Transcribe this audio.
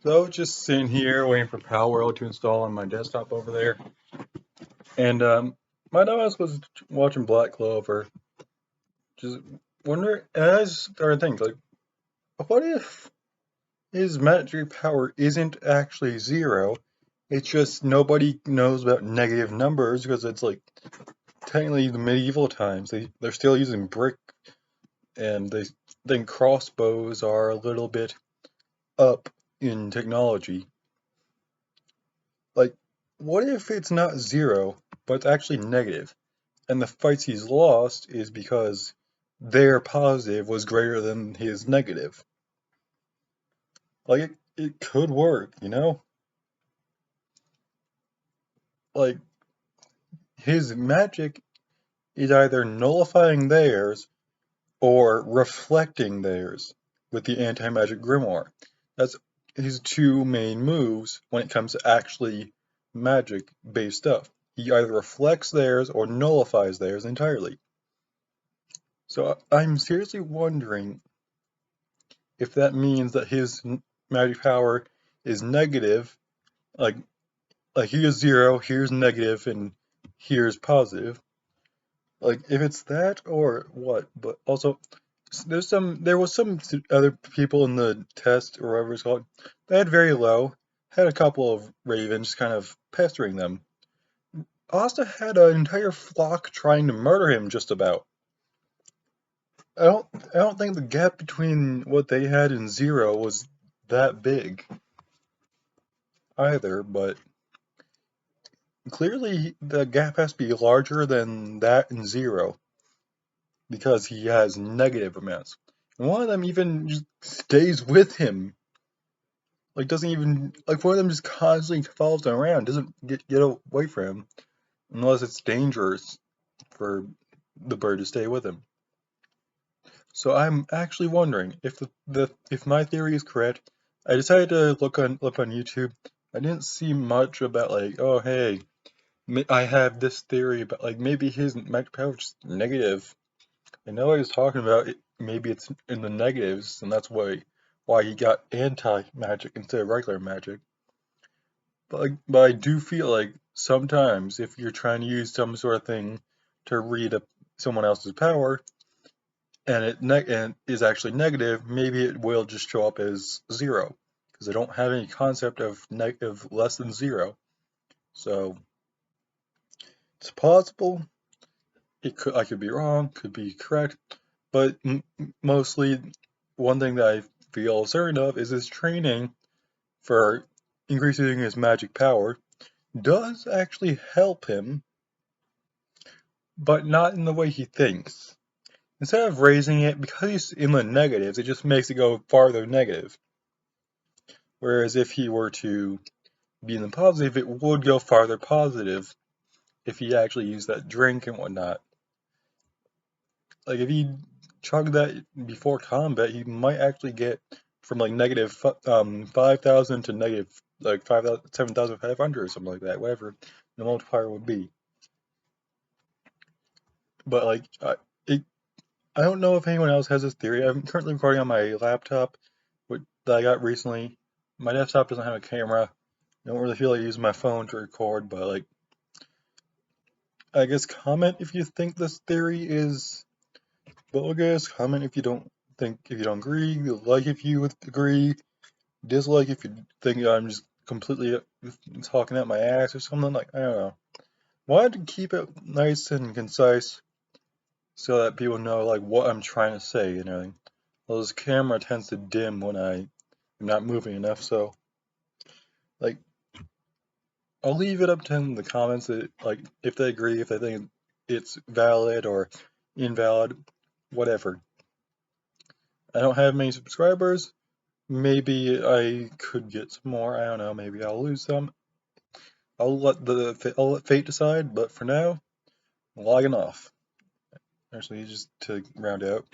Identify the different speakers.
Speaker 1: So I was just sitting here waiting for Power World to install on my desktop over there, and my dumbass was watching Black Clover. Just wonder, and I just started thinking, like, what if his magic power isn't actually zero? It's just nobody knows about negative numbers because it's like technically the medieval times. They're still using brick, and they think crossbows are a little bit up in technology. Like, what if it's not zero, but it's actually negative, and the fights he's lost is because their positive was greater than his negative? Like, it could work, you know? Like, his magic is either nullifying theirs or reflecting theirs with the anti-magic grimoire. That's his two main moves when it comes to actually magic-based stuff. He either reflects theirs or nullifies theirs entirely. So I'm seriously wondering if that means that his magic power is negative, like here's zero, here's negative, and here's positive. Like if it's that or what? But also, there was some other people in the test or whatever it's called. They had very low, had a couple of ravens kind of pestering them. Asta had an entire flock trying to murder him just about. I don't think the gap between what they had and zero was that big either, but clearly the gap has to be larger than that and zero because he has negative amounts. And one of them even just stays with him. Like doesn't even like one of them just constantly follows him around, doesn't get away from him unless it's dangerous for the bird to stay with him. So I'm actually wondering if if my theory is correct. I decided to look on YouTube. I didn't see much about like, oh hey, I have this theory about like maybe his magic power is just negative. I know he was talking about it, maybe it's in the negatives, and that's why he got anti-magic instead of regular magic. But I do feel like sometimes if you're trying to use some sort of thing to read someone else's power, and and is actually negative, maybe it will just show up as zero because I don't have any concept of negative less than zero. So it's possible. I could be wrong, could be correct, but mostly one thing that I feel certain of is his training for increasing his magic power does actually help him, but not in the way he thinks. Instead of raising it, because he's in the negatives, it just makes it go farther negative. Whereas if he were to be in the positive, it would go farther positive if he actually used that drink and whatnot. Like if he chugged that before combat, he might actually get from like negative 5,000 to negative like 5,000 7,500 or something like that, whatever the multiplier would be. But like I don't know if anyone else has this theory. I'm currently recording on my laptop, that I got recently. My desktop doesn't have a camera. I don't really feel like using my phone to record, but like I guess comment if you think this theory is bogus. Comment if you don't agree. Like if you agree. Dislike if you think I'm just completely talking out my ass or something. Like I don't know. Wanted to keep it nice and concise so that people know like what I'm trying to say and everything. Well, this camera tends to dim when I am not moving enough, so like I'll leave it up to them in the comments that like if they agree, if they think it's valid or invalid, whatever. I don't have many subscribers. Maybe I could get some more. I don't know. Maybe I'll lose some. I'll let fate decide. But for now, I'm logging off. Actually, just to round out.